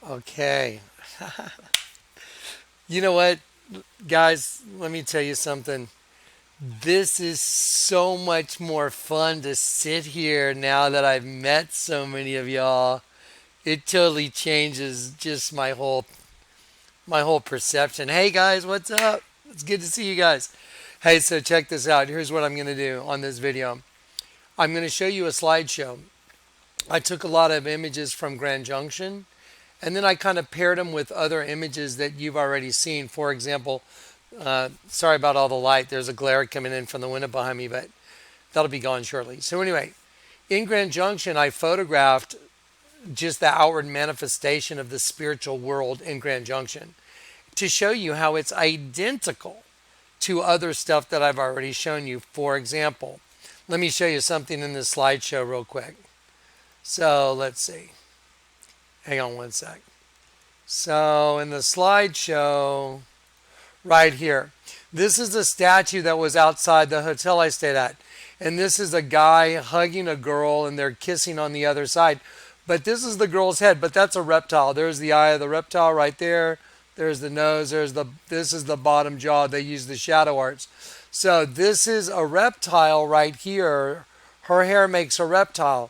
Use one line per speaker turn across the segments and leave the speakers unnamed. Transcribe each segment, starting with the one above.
Okay. You know what, guys? Let me tell you something. This is so much more fun to sit here now that I've met so many of y'all. It totally changes just my whole perception. Hey guys, what's up? It's good to see you guys. Hey, so check this out. Here's what I'm going to do on this video. I'm going to show you a slideshow. I took a lot of images from Grand Junction, and then I kind of paired them with other images that you've already seen. For example, sorry about all the light. There's a glare coming in from the window behind me, but that'll be gone shortly. So anyway, in Grand Junction, I photographed just the outward manifestation of the spiritual world in Grand Junction to show you how it's identical to other stuff that I've already shown you. For example, let me show you something in this slideshow real quick. So let's see. Hang on one sec. So in the slideshow, right here, this is a statue that was outside the hotel I stayed at. And this is a guy hugging a girl and they're kissing on the other side. But this is the girl's head, but that's a reptile. There's the eye of the reptile right there. There's the nose. This is the bottom jaw. They use the shadow arts. So this is a reptile right here. Her hair makes a reptile.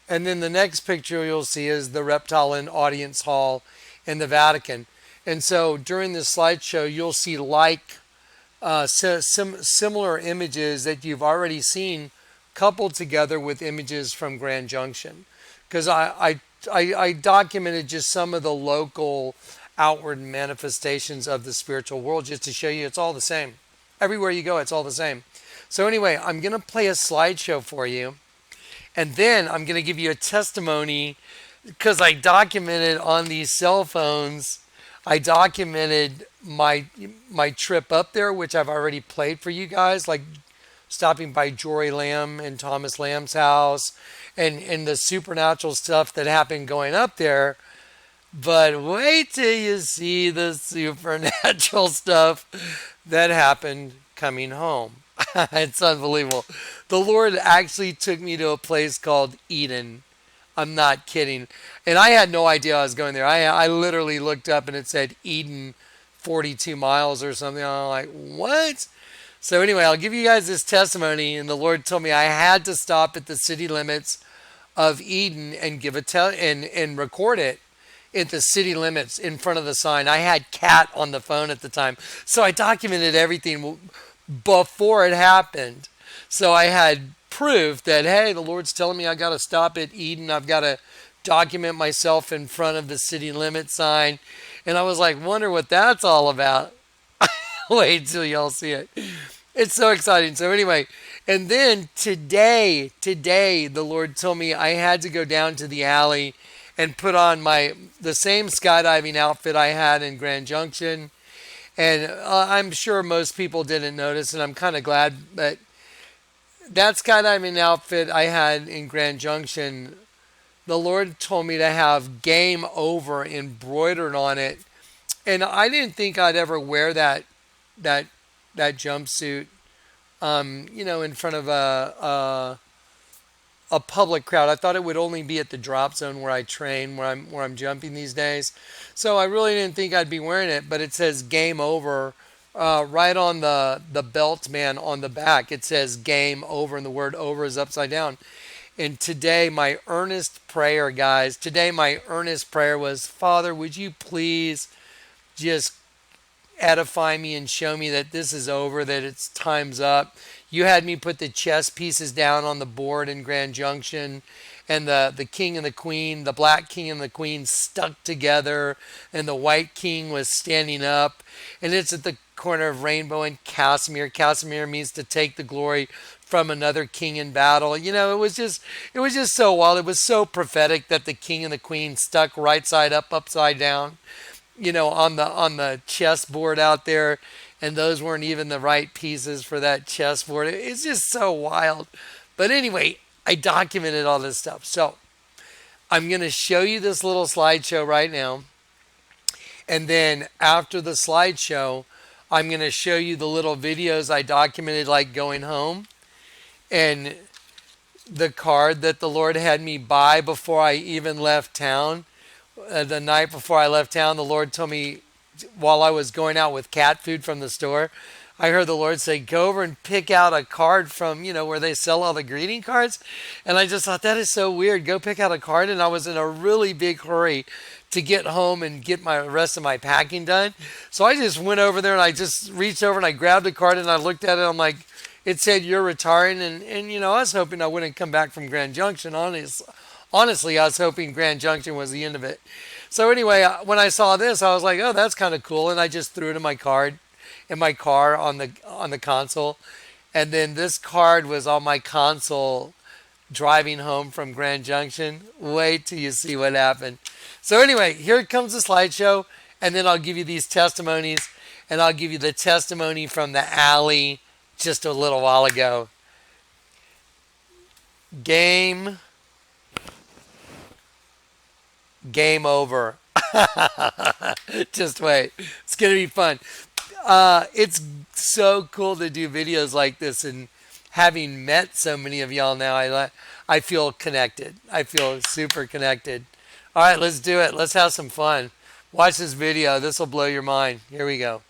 And then the next picture you'll see is the reptile in audience hall in the Vatican. And so during this slideshow, you'll see similar images that you've already seen coupled together with images from Grand Junction. Because I documented just some of the local outward manifestations of the spiritual world just to show you it's all the same. Everywhere you go, it's all the same. So anyway, I'm going to play a slideshow for you. And then I'm going to give you a testimony because I documented on these cell phones. I documented my trip up there, which I've already played for you guys, like stopping by Jory Lamb and Thomas Lamb's house and the supernatural stuff that happened going up there. But wait till you see the supernatural stuff that happened coming home. It's unbelievable. The Lord actually took me to a place called Eden. I'm not kidding. And I had no idea I was going there. I literally looked up and it said Eden 42 miles or something. I'm like, what? So anyway, I'll give you guys this testimony. And the Lord told me I had to stop at the city limits of Eden and and record it at the city limits in front of the sign. I had Kat on the phone at the time. So I documented everything before it happened. So I had proof that, hey, the Lord's telling me I got to stop at Eden. I've got to document myself in front of the city limit sign. And I was like, wonder what that's all about. Wait till y'all see it. It's so exciting. So anyway, and then today, the Lord told me I had to go down to the alley and put on the same skydiving outfit I had in Grand Junction. And I'm sure most people didn't notice, and I'm kind of glad. But that skydiving outfit I had in Grand Junction, the Lord told me to have "Game Over" embroidered on it, and I didn't think I'd ever wear that that jumpsuit, in front of a public crowd. I thought it would only be at the drop zone where I train, where I'm jumping these days. So I really didn't think I'd be wearing it, but it says "Game Over" right on the belt man on the back. It says "Game Over," and the word "over" is upside down. And today, my earnest prayer, guys, was, Father, would you please just edify me and show me that this is over, that it's time's up. You had me put the chess pieces down on the board in Grand Junction, and the king and the queen, the black king and the queen stuck together, and the white king was standing up, and it's at the corner of Rainbow and Casimir. Casimir means to take the glory from another king in battle. It was just so wild. It was so prophetic that the king and the queen stuck right side up, upside down, on the chessboard out there, and those weren't even the right pieces for that chessboard. It's just so wild. But anyway, I documented all this stuff. So I'm going to show you this little slideshow right now. And then after the slideshow, I'm going to show you the little videos I documented, like going home, and the card that the Lord had me buy before I even left town. The night before I left town, the Lord told me while I was going out with cat food from the store, I heard the Lord say, go over and pick out a card from, where they sell all the greeting cards. And I just thought, that is so weird. Go pick out a card. And I was in a really big hurry to get home and get my rest of my packing done. So I just went over there and I just reached over and I grabbed a card and I looked at it. I'm like, it said, you're retiring. And I was hoping I wouldn't come back from Grand Junction. Honestly, I was hoping Grand Junction was the end of it. So anyway, when I saw this, I was like, "Oh, that's kind of cool," and I just threw it in my car on the console, and then this card was on my console driving home from Grand Junction. Wait till you see what happened. So anyway, here comes the slideshow, and then I'll give you these testimonies, and I'll give you the testimony from the alley just a little while ago. Game over. Just wait. It's going to be fun. It's so cool to do videos like this, and having met so many of y'all now, I feel connected. I feel super connected. All right, let's do it. Let's have some fun. Watch this video. This will blow your mind. Here we go.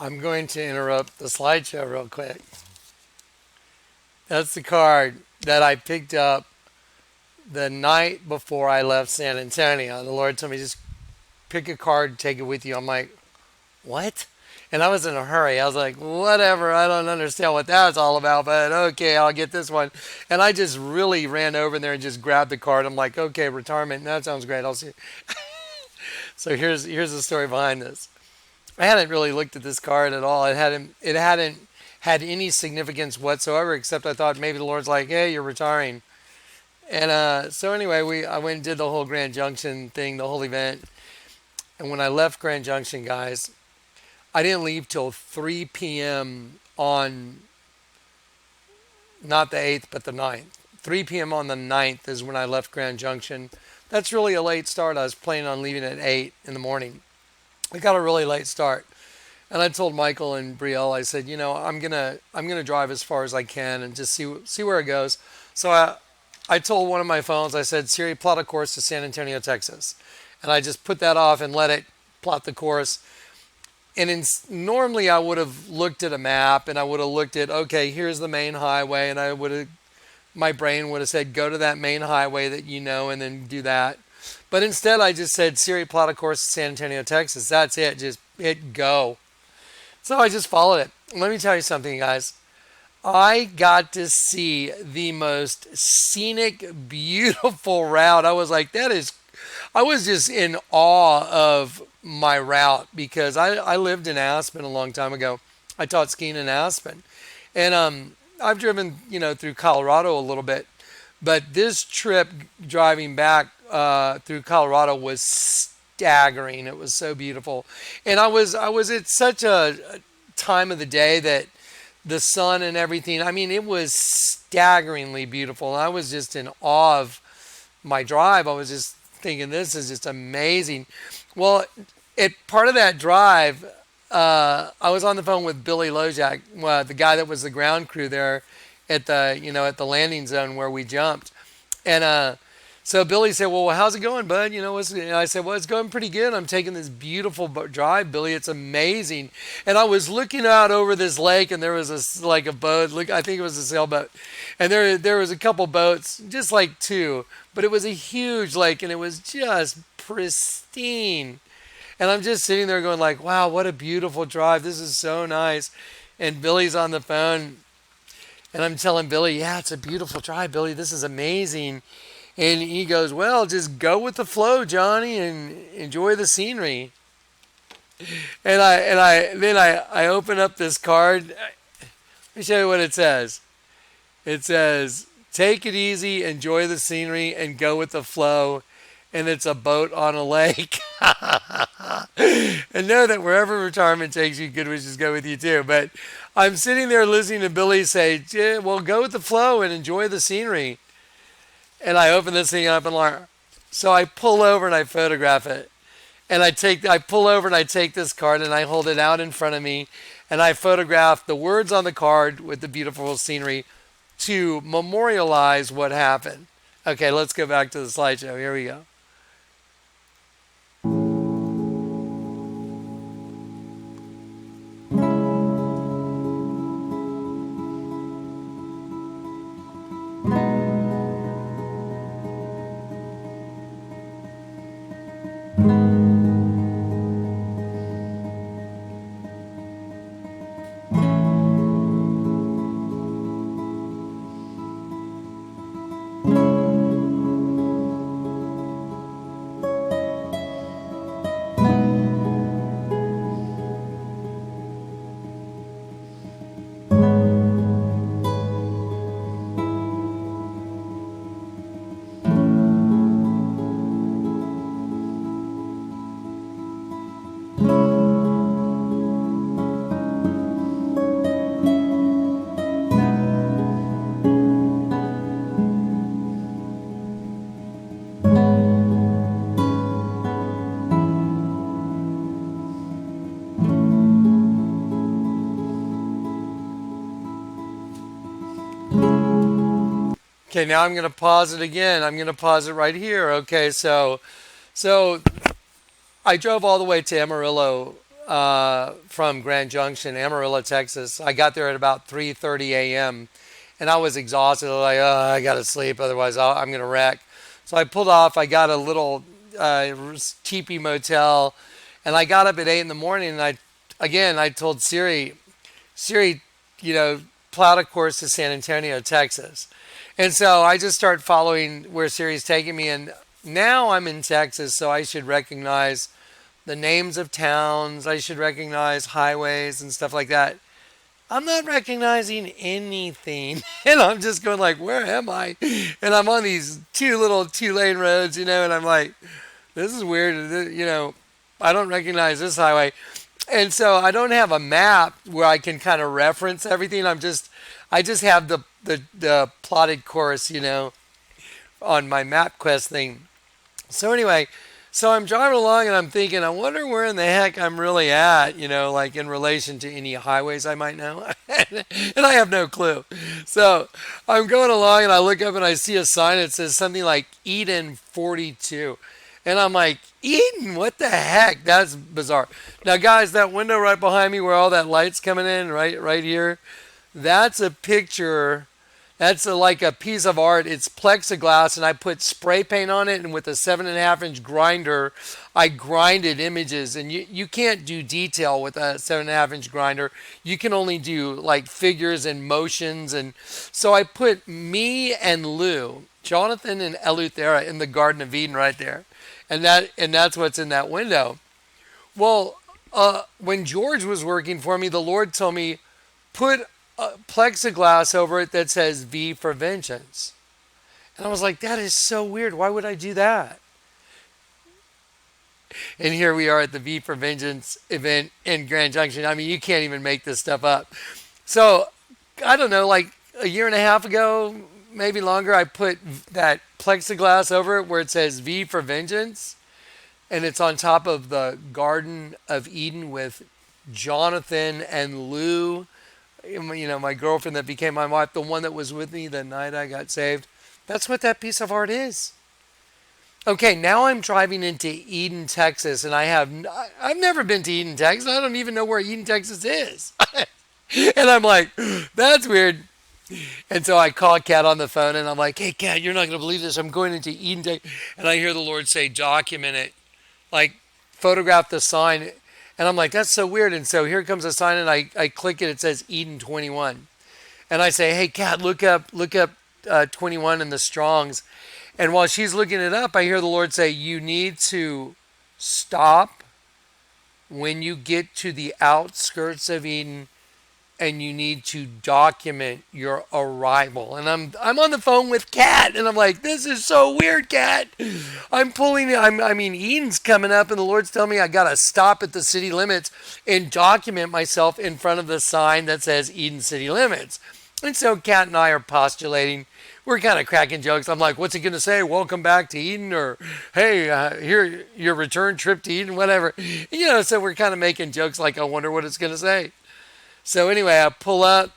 I'm going to interrupt the slideshow real quick. That's the card that I picked up the night before I left San Antonio. The Lord told me, just pick a card, take it with you. I'm like, what? And I was in a hurry. I was like, whatever, I don't understand what that's all about, but okay, I'll get this one. And I just really ran over there and just grabbed the card. I'm like, okay, retirement, that sounds great. I'll see. So here's the story behind this. I hadn't really looked at this card at all. It hadn't had any significance whatsoever, except I thought maybe the Lord's like, hey, you're retiring. And so anyway, I went and did the whole Grand Junction thing, the whole event. And when I left Grand Junction, guys, I didn't leave till 3 p.m. on not the 8th, but the 9th. 3 p.m. on the 9th is when I left Grand Junction. That's really a late start. I was planning on leaving at 8 in the morning. I got a really late start. And I told Michael and Brielle, I said, I'm gonna drive as far as I can and just see where it goes. So I told one of my phones, I said, Siri, plot a course to San Antonio, Texas. And I just put that off and let it plot the course. And normally I would have looked at a map and I would have looked at, okay, here's the main highway. And my brain would have said, go to that main highway that you know and then do that. But instead I just said, Siri, plot a course to San Antonio, Texas. That's it. Just hit go. So I just followed it. Let me tell you something, guys. I got to see the most scenic, beautiful route. I was like, I was just in awe of my route because I lived in Aspen a long time ago. I taught skiing in Aspen. And I've driven, through Colorado a little bit. But this trip driving back through Colorado was staggering. It was so beautiful. And I was at such a time of the day that the sun and everything, I mean, it was staggeringly beautiful. And I was just in awe of my drive. I was just thinking, this is just amazing. Well, part of that drive, I was on the phone with Billy Lojak, the guy that was the ground crew there at the landing zone where we jumped. And so Billy said, well, how's it going, bud? And I said, well, it's going pretty good. I'm taking this beautiful drive, Billy. It's amazing. And I was looking out over this lake, and there was a boat. Look, I think it was a sailboat. And there was a couple boats, just like two. But it was a huge lake, and it was just pristine. And I'm just sitting there going like, wow, what a beautiful drive. This is so nice. And Billy's on the phone, and I'm telling Billy, yeah, it's a beautiful drive, Billy. This is amazing. And he goes, well, just go with the flow, Johnny, and enjoy the scenery. And I open up this card. Let me show you what it says. It says, take it easy, enjoy the scenery, and go with the flow. And it's a boat on a lake. And know that wherever retirement takes you, good wishes go with you too. But I'm sitting there listening to Billy say, well, go with the flow and enjoy the scenery. And I open this thing up and so I pull over and I photograph it. And I pull over and I take this card and I hold it out in front of me and I photograph the words on the card with the beautiful scenery to memorialize what happened. Okay, let's go back to the slideshow. Here we go. Okay, now I'm going to pause it again. I'm going to pause it right here. Okay, so I drove all the way to Amarillo, from Grand Junction, Amarillo, Texas. I got there at about 3:30 a.m. and I was exhausted. Like, oh, I got to sleep, otherwise I'm going to wreck. So I pulled off. I got a little teepee motel, and I got up at 8 in the morning. And I told Siri, plowed a course to San Antonio, Texas. And so I just start following where Siri's taking me. And now I'm in Texas, so I should recognize the names of towns. I should recognize highways and stuff like that. I'm not recognizing anything. And I'm just going like, where am I? And I'm on these two-lane roads, and I'm like, this is weird. I don't recognize this highway. And so I don't have a map where I can kind of reference everything. I just have the plotted course, on my MapQuest thing. So anyway, I'm driving along and I'm thinking, I wonder where in the heck I'm really at, like in relation to any highways I might know. And I have no clue. So I'm going along and I look up and I see a sign that says something like Eden 42. And I'm like, Eden, what the heck? That's bizarre. Now, guys, that window right behind me where all that light's coming in, right here, that's a picture. That's like a piece of art. It's plexiglass, and I put spray paint on it, and with a 7.5-inch grinder, I grinded images. And you can't do detail with a 7.5-inch grinder. You can only do like figures and motions. And so I put me and Lou, Jonathan and Eleuthera, in the Garden of Eden right there. And that's what's in that window. Well, when George was working for me, the Lord told me, put plexiglass over it that says V for vengeance. And I was like, that is so weird. Why would I do that? And here we are at the V for Vengeance event in Grand Junction. I mean, you can't even make this stuff up. So, I don't know, like a year and a half ago, maybe longer, I put that plexiglass over it where it says V for Vengeance. And it's on top of the Garden of Eden with Jonathan and Lou, my girlfriend that became my wife, the one that was with me the night I got saved. That's what that piece of art is. Okay, now I'm driving into Eden, Texas, and I've never been to Eden, Texas. I don't even know where Eden, Texas is. And I'm like, that's weird. And so I call Kat on the phone, and I'm like, hey, Kat, you're not going to believe this. I'm going into Eden, Texas. And I hear the Lord say, document it. Like, photograph the sign. And I'm like, that's so weird. And so here comes a sign, and I click it. It says Eden 21. And I say, hey, Kat, look up 21 in the Strongs. And while she's looking it up, I hear the Lord say, you need to stop when you get to the outskirts of Eden, and you need to document your arrival. And I'm on the phone with Kat, and I'm like, this is so weird, Kat. Eden's coming up, and the Lord's telling me I got to stop at the city limits and document myself in front of the sign that says Eden City Limits. And so Kat and I are postulating. We're kind of cracking jokes. I'm like, what's it going to say? Welcome back to Eden, or hey, here, your return trip to Eden, whatever. So we're kind of making jokes like, I wonder what it's going to say. So anyway, I pull up.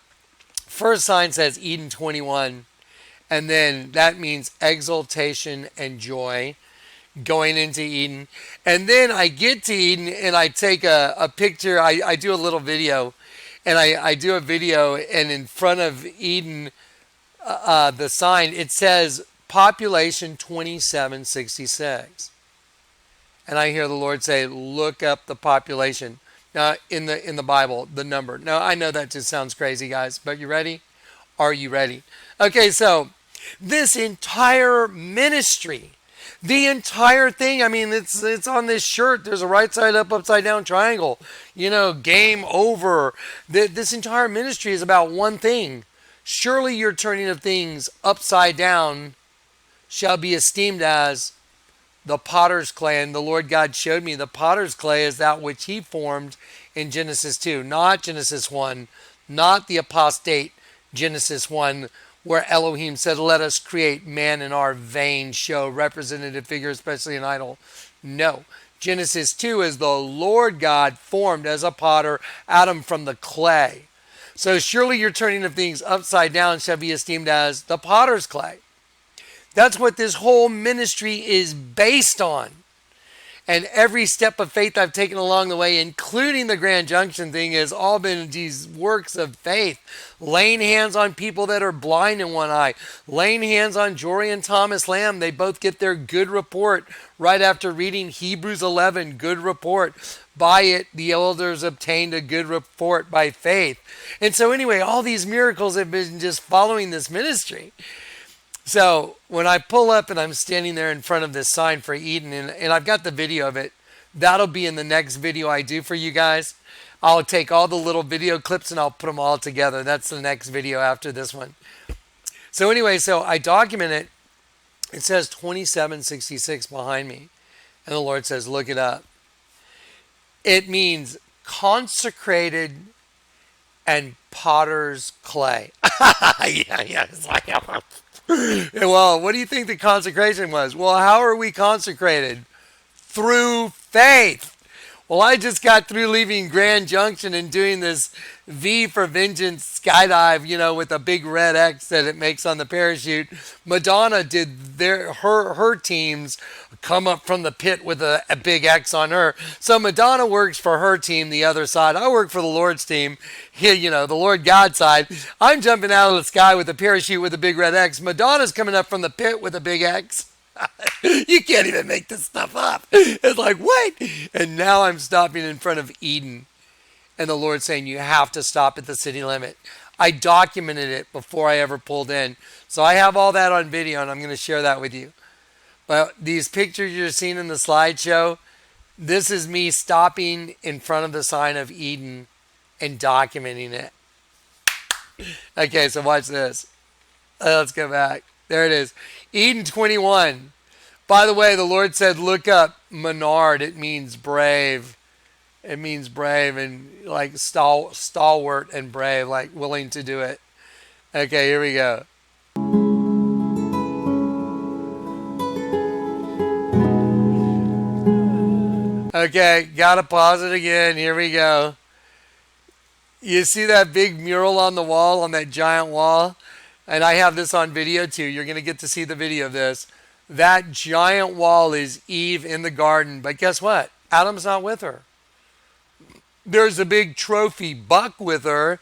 First sign says Eden 21. And then that means exaltation and joy going into Eden. And then I get to Eden and I take a picture. I do a little video. And I do a video, and in front of Eden, the sign, it says population 2766. And I hear the Lord say, look up the population. Now, in the Bible, the number. Now, I know that just sounds crazy, guys, but you ready? Are you ready? Okay, so this entire ministry, the entire thing, I mean, it's on this shirt. There's a right side up, upside down triangle. Game over. This entire ministry is about one thing. Surely your turning of things upside down shall be esteemed as the potter's clay. And the Lord God showed me the potter's clay is that which he formed in Genesis 2, not Genesis 1, not the apostate Genesis 1, where Elohim said, let us create man in our vain show, representative figure, especially an idol. No. Genesis 2 is the Lord God formed as a potter Adam from the clay. So surely your turning of things upside down shall be esteemed as the potter's clay. That's what this whole ministry is based on. And every step of faith I've taken along the way, including the Grand Junction thing, has all been these works of faith. Laying hands on people that are blind in one eye. Laying hands on Jory and Thomas Lamb. They both get their good report right after reading Hebrews 11. Good report. By it, the elders obtained a good report by faith. And so anyway, all these miracles have been just following this ministry. So when I pull up and I'm standing there in front of this sign for Eden, and I've got the video of it, that'll be in the next video I do for you guys. I'll take all the little video clips and I'll put them all together. That's the next video after this one. So anyway, so I document it. It says 2766 behind me. And the Lord says, look it up. It means consecrated and potter's clay. Yeah. It's like, well, what do you think the consecration was? Well, how are we consecrated? Through faith. Well, I just got through leaving Grand Junction and doing this V for Vengeance skydive, with a big red X that it makes on the parachute. Madonna did her teams come up from the pit with a big X on her. So Madonna works for her team, the other side. I work for the Lord's team, the Lord God side. I'm jumping out of the sky with a parachute with a big red X. Madonna's coming up from the pit with a big X. You can't even make this stuff up. It's like, wait. And now I'm stopping in front of Eden. And the Lord's saying, you have to stop at the city limit. I documented it before I ever pulled in. So I have all that on video, and I'm going to share that with you. But these pictures you're seeing in the slideshow, this is me stopping in front of the sign of Eden and documenting it. Okay, so watch this. Let's go back. There it is. Eden 21. By the way, the Lord said, look up Menard. It means brave. It means brave and like stalwart and brave, like willing to do it. Okay, here we go. Okay, gotta pause it again. Here we go. You see that big mural on the wall, on that giant wall? And I have this on video too. You're going to get to see the video of this. That giant wall is Eve in the garden. But guess what? Adam's not with her. There's a big trophy buck with her.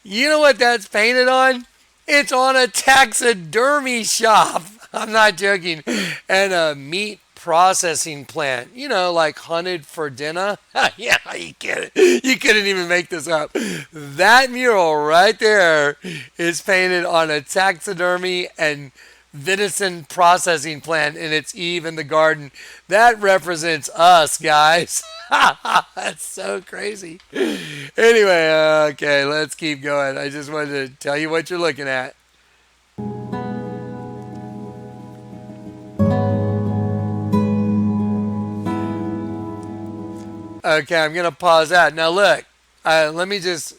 You know what that's painted on? It's on a taxidermy shop. I'm not joking. And a meat processing plant, like hunted for dinner. Yeah, you get it. You couldn't even make this up. That mural right there is painted on a taxidermy and venison processing plant, and it's Eve in the garden. That represents us, guys. That's so crazy. Anyway, okay, let's keep going. I just wanted to tell you what you're looking at. Okay, I'm gonna pause that. Now look, let me just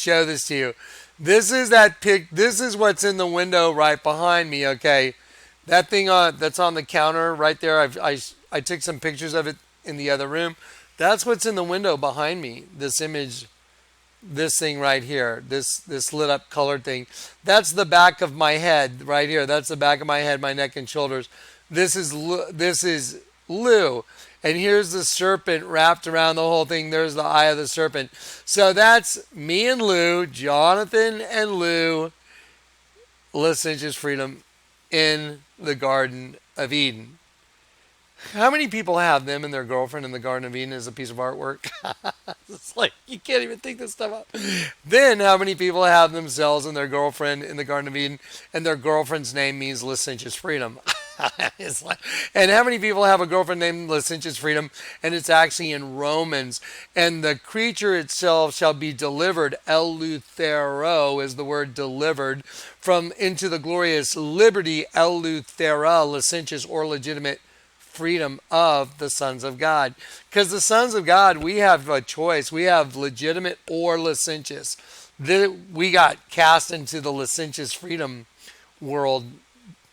show this to you. This is This is what's in the window right behind me. Okay, that thing that's on the counter right there. I took some pictures of it in the other room. That's what's in the window behind me. This image, this thing right here. This lit up colored thing. That's the back of my head right here. That's the back of my head, my neck and shoulders. This is Lou. And here's the serpent wrapped around the whole thing. There's the eye of the serpent. So that's me and Lou, Jonathan and Lou, licentious freedom in the Garden of Eden. How many people have them and their girlfriend in the Garden of Eden as a piece of artwork? It's like, you can't even think this stuff up. Then how many people have themselves and their girlfriend in the Garden of Eden and their girlfriend's name means licentious freedom? It's like, and how many people have a girlfriend named licentious freedom, and it's actually in Romans, and the creature itself shall be delivered, eleuthero is the word delivered, from into the glorious liberty, eleuthera, licentious or legitimate freedom of the sons of God. Because the sons of God, we have a choice. We have legitimate or licentious. We got cast into the licentious freedom world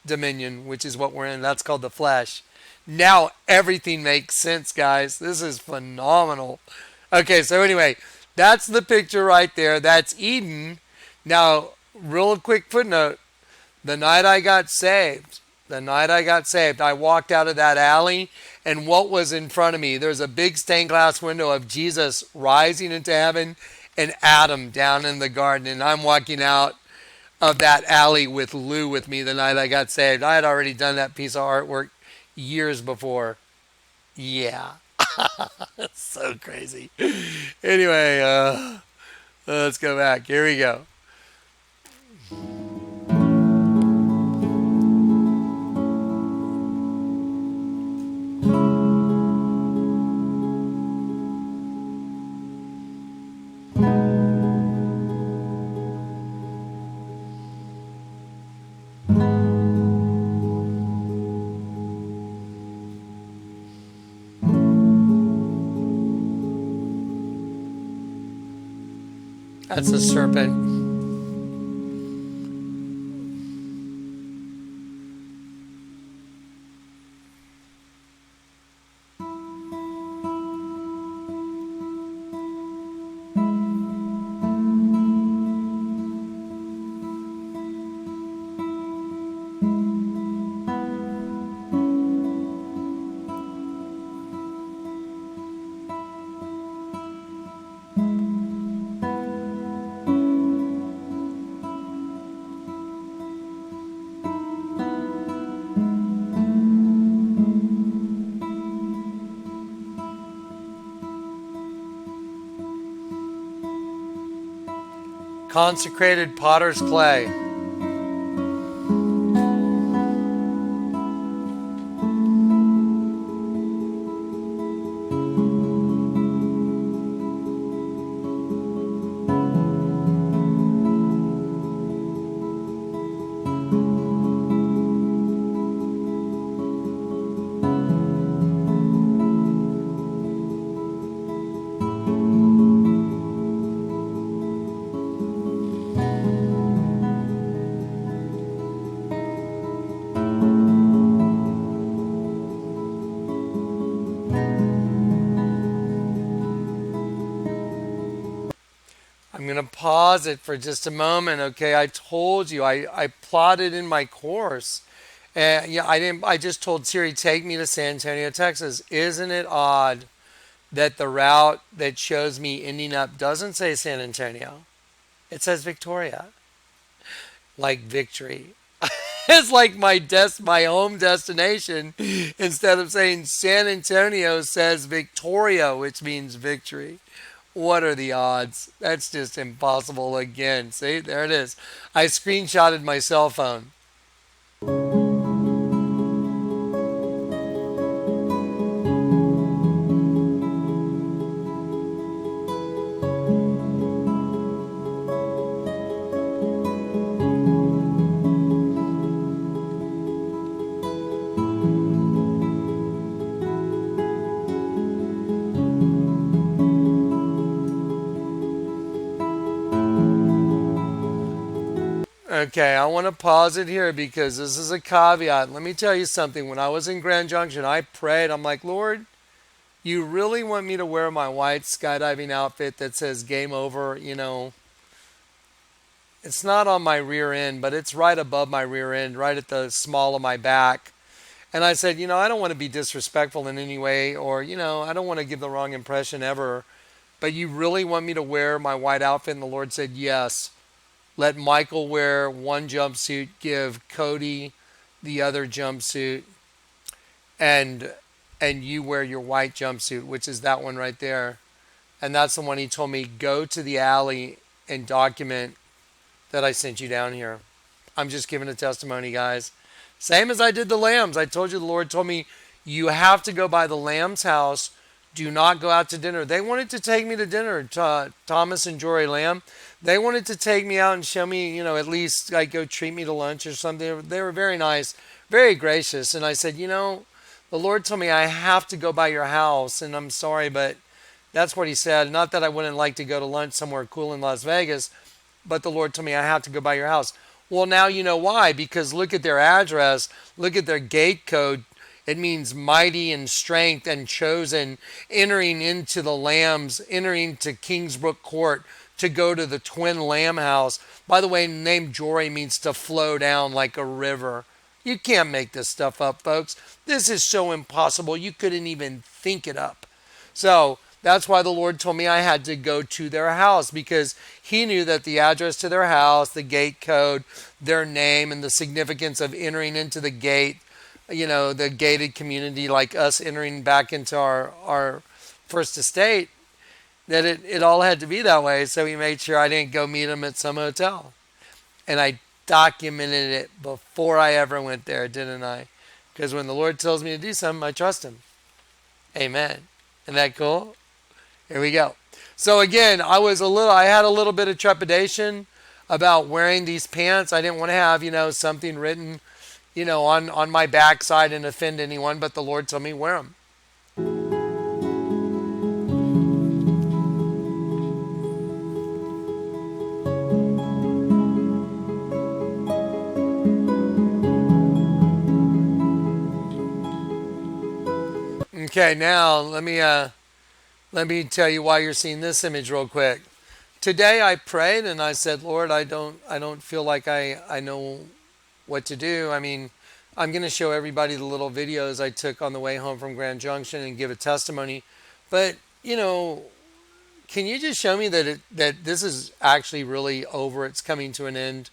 dominion, which is what we're in. That's called the flesh. Now everything makes sense, guys. This is phenomenal. Okay, so anyway, that's the picture right there. That's Eden. Now, real quick footnote. The night I got saved, The night I got saved, I walked out of that alley, and what was in front of me? There's a big stained glass window of Jesus rising into heaven and Adam down in the garden. And I'm walking out of that alley with Lou with me the night I got saved. I had already done that piece of artwork years before. Yeah. That's so crazy. Anyway, let's go back. Here we go. That's a serpent. Consecrated potter's clay. I'm going to pause it for just a moment. Okay, I told you I plotted in my course. And yeah, I didn't. I just told Siri, take me to San Antonio, Texas. Isn't it odd that the route that shows me ending up doesn't say San Antonio? It says Victoria, like victory. It's like my home destination. Instead of saying San Antonio, says Victoria, which means victory. What are the odds? That's just impossible again. See, there it is. I screenshotted my cell phone. Okay, I want to pause it here because this is a caveat. Let me tell you something. When I was in Grand Junction, I prayed. I'm like, Lord, you really want me to wear my white skydiving outfit that says game over? It's not on my rear end, but it's right above my rear end, right at the small of my back. And I said, I don't want to be disrespectful in any way, or, I don't want to give the wrong impression ever. But you really want me to wear my white outfit? And the Lord said, yes. Let Michael wear one jumpsuit, give Cody the other jumpsuit, and you wear your white jumpsuit, which is that one right there. And that's the one he told me, go to the alley and document that I sent you down here. I'm just giving a testimony, guys. Same as I did the lambs. I told you the Lord told me, you have to go by the lamb's house. Do not go out to dinner. They wanted to take me to dinner, Thomas and Jory Lamb. They wanted to take me out and show me, at least like go treat me to lunch or something. They were very nice, very gracious. And I said, the Lord told me I have to go by your house. And I'm sorry, but that's what he said. Not that I wouldn't like to go to lunch somewhere cool in Las Vegas, but the Lord told me I have to go by your house. Well, now you know why, because look at their address, look at their gate code. It means mighty and strength and chosen, entering into the lambs, entering to Kingsbrook Court to go to the twin lamb house. By the way, the name Jory means to flow down like a river. You can't make this stuff up, folks. This is so impossible. You couldn't even think it up. So that's why the Lord told me I had to go to their house, because he knew that the address to their house, the gate code, their name, and the significance of entering into the gate, the gated community, like us entering back into our first estate, that it all had to be that way. So he made sure I didn't go meet him at some hotel. And I documented it before I ever went there, didn't I? Because when the Lord tells me to do something, I trust him. Amen. Isn't that cool? Here we go. So again, I had a little bit of trepidation about wearing these pants. I didn't want to have, something written, on my backside and offend anyone, but the Lord told me wear them. Okay, now let me tell you why you're seeing this image real quick. Today I prayed and I said, Lord, I don't feel like I know what to do. I mean, I'm going to show everybody the little videos I took on the way home from Grand Junction and give a testimony. But, can you just show me that this is actually really over? It's coming to an end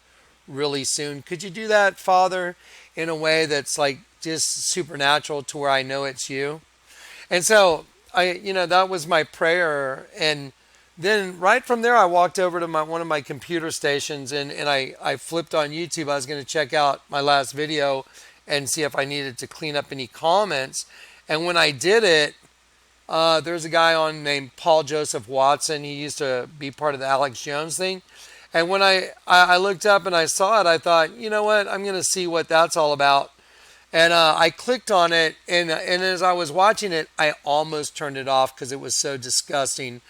really soon. Could you do that, Father, in a way that's like just supernatural to where I know it's you? And so that was my prayer. And then right from there, I walked over to one of my computer stations and I flipped on YouTube. I was going to check out my last video and see if I needed to clean up any comments. And when I did it, there's a guy on named Paul Joseph Watson. He used to be part of the Alex Jones thing. And when I looked up and I saw it, I thought, you know what? I'm going to see what that's all about. And I clicked on it, and as I was watching it, I almost turned it off because it was so disgusting.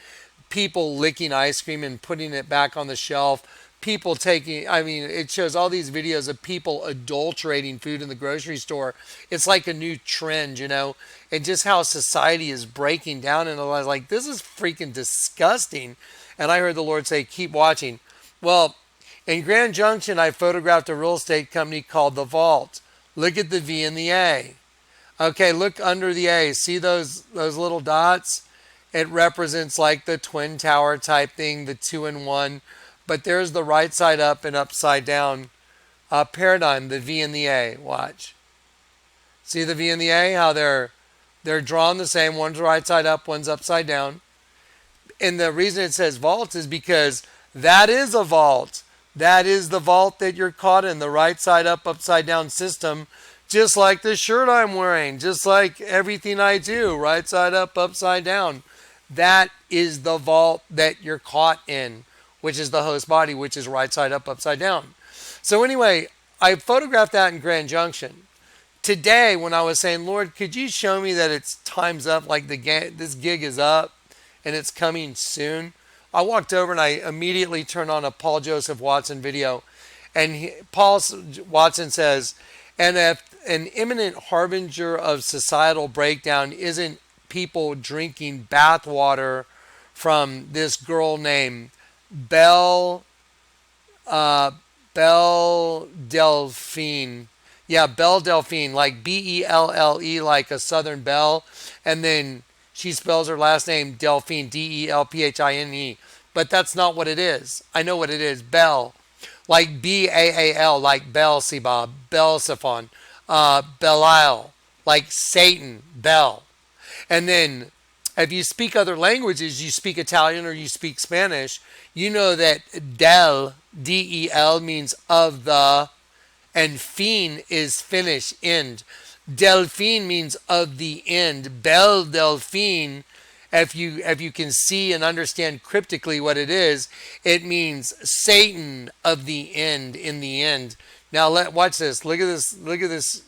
People licking ice cream and putting it back on the shelf. People it shows all these videos of people adulterating food in the grocery store. It's like a new trend, and just how society is breaking down. And I was like, this is freaking disgusting. And I heard the Lord say, keep watching. Well, in Grand Junction, I photographed a real estate company called The Vault. Look at the V and the A. Okay, look under the A. See those little dots? It represents like the Twin Tower type thing, the 2-in-1. But there's the right side up and upside down paradigm, the V and the A. Watch. See the V and the A? How they're drawn the same. One's right side up, one's upside down. And the reason it says vault is because that is a vault. That is the vault that you're caught in, the right side up, upside down system, just like the shirt I'm wearing, just like everything I do, right side up, upside down. That is the vault that you're caught in, which is the host body, which is right side up, upside down. So anyway, I photographed that in Grand Junction. Today, when I was saying, Lord, could you show me that it's time's up, like this gig is up and it's coming soon? I walked over and I immediately turned on a Paul Joseph Watson video. And Paul Watson says, and if an imminent harbinger of societal breakdown isn't people drinking bathwater from this girl named Belle Delphine. Yeah, Belle Delphine, like Belle, like a Southern belle. And then she spells her last name Delphine, Delphine. But that's not what it is. I know what it is. Belle, like Baal, like Beelzebub, Beelzephon, Belial, like Satan, Bel. And then if you speak other languages, you speak Italian or you speak Spanish, you know that del, D-E-L, means of the, and fin is finish, end. Delphine means of the end. Belle Delphine, if you can see and understand cryptically what it is, it means Satan of the end, in the end. Now watch this. Look at this. Look at this.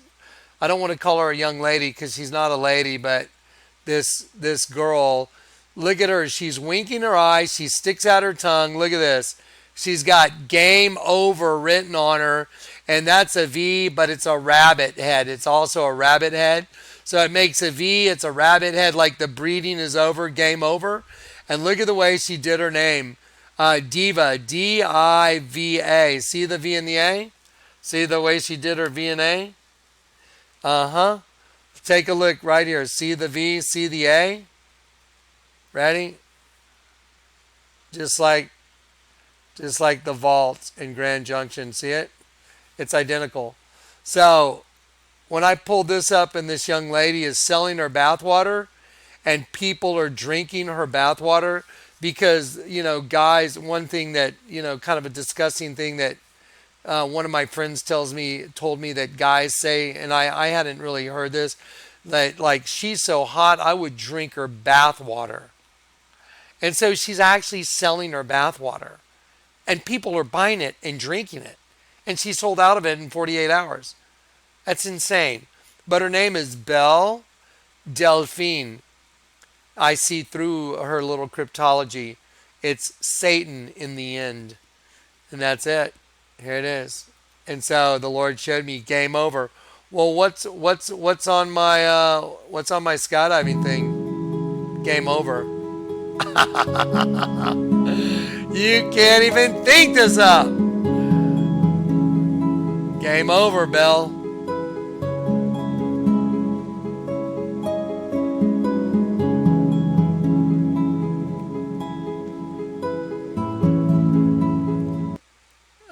I don't want to call her a young lady because she's not a lady, but this girl, look at her. She's winking her eyes. She sticks out her tongue. Look at this. She's got game over written on her, and that's a V, but it's a rabbit head. It's also a rabbit head. So it makes a V. It's a rabbit head, like the breeding is over, game over. And look at the way she did her name. Diva, D-I-V-A. See the V and the A? See the way she did her V and A? Uh-huh. Take a look right here. See the V, see the A? Ready? Just like just like the vault in Grand Junction. See it? It's identical. So when I pulled this up and this young lady is selling her bathwater and people are drinking her bathwater because, guys, one thing that, kind of a disgusting thing that one of my friends told me that guys say, and I hadn't really heard this, that like she's so hot, I would drink her bathwater. And so she's actually selling her bathwater. And people are buying it and drinking it. And she sold out of it in 48 hours. That's insane. But her name is Belle Delphine. I see through her little cryptology. It's Satan in the end. And that's it. Here it is. And so the Lord showed me game over. Well, what's on my skydiving thing? Game over. You can't even think this up. Game over, Belle.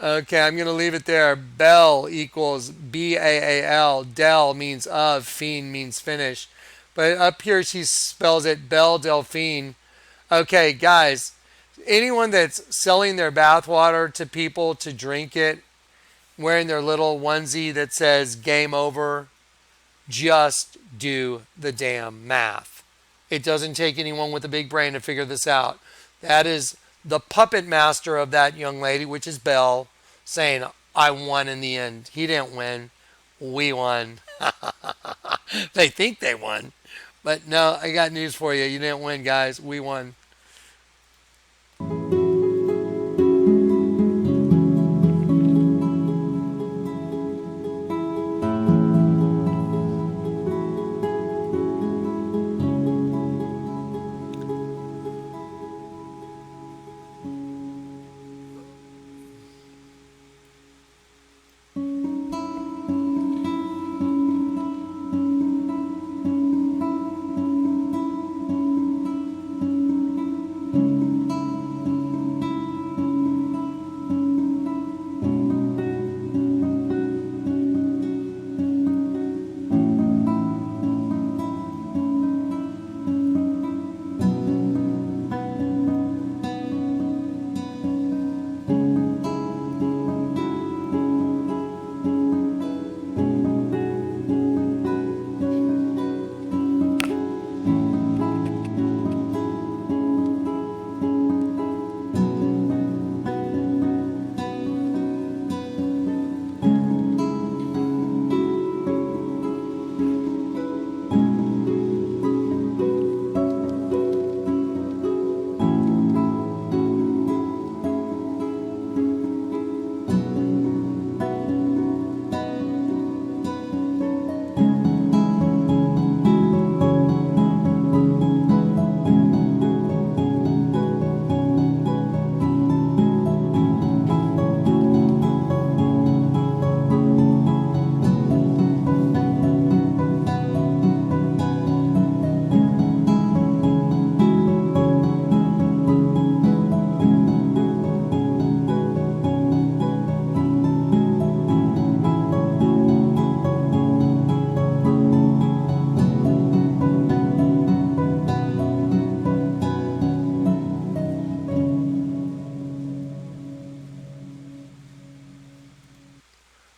Okay, I'm going to leave it there. Bell equals Baal. Del means of. Fiend means finish. But up here she spells it Belle Delphine. Okay, guys, anyone that's selling their bathwater to people to drink it, wearing their little onesie that says game over, just do the damn math. It doesn't take anyone with a big brain to figure this out. That is the puppet master of that young lady, which is Belle, saying, I won in the end. He didn't win. We won. They think they won. But no, I got news for you. You didn't win, guys. We won.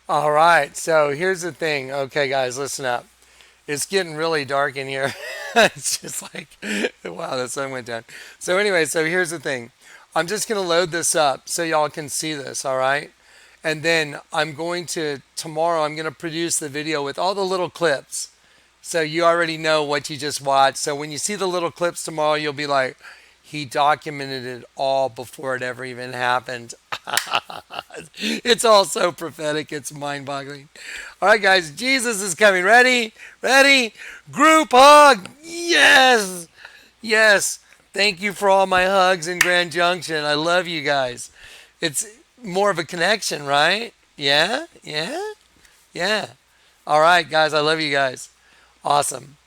All right, so here's the thing. Okay, guys, listen up. It's getting really dark in here. It's just like, wow, the sun went down. So anyway, so here's the thing. I'm just going to load this up so y'all can see this, all right? And then tomorrow, I'm going to produce the video with all the little clips. So you already know what you just watched. So when you see the little clips tomorrow, you'll be like, he documented it all before it ever even happened. It's all so prophetic. It's mind-boggling. All right, guys. Jesus is coming. Ready? Ready? Group hug. Yes. Yes. Thank you for all my hugs in Grand Junction. I love you guys. It's more of a connection, right? Yeah? Yeah? Yeah. All right, guys. I love you guys. Awesome.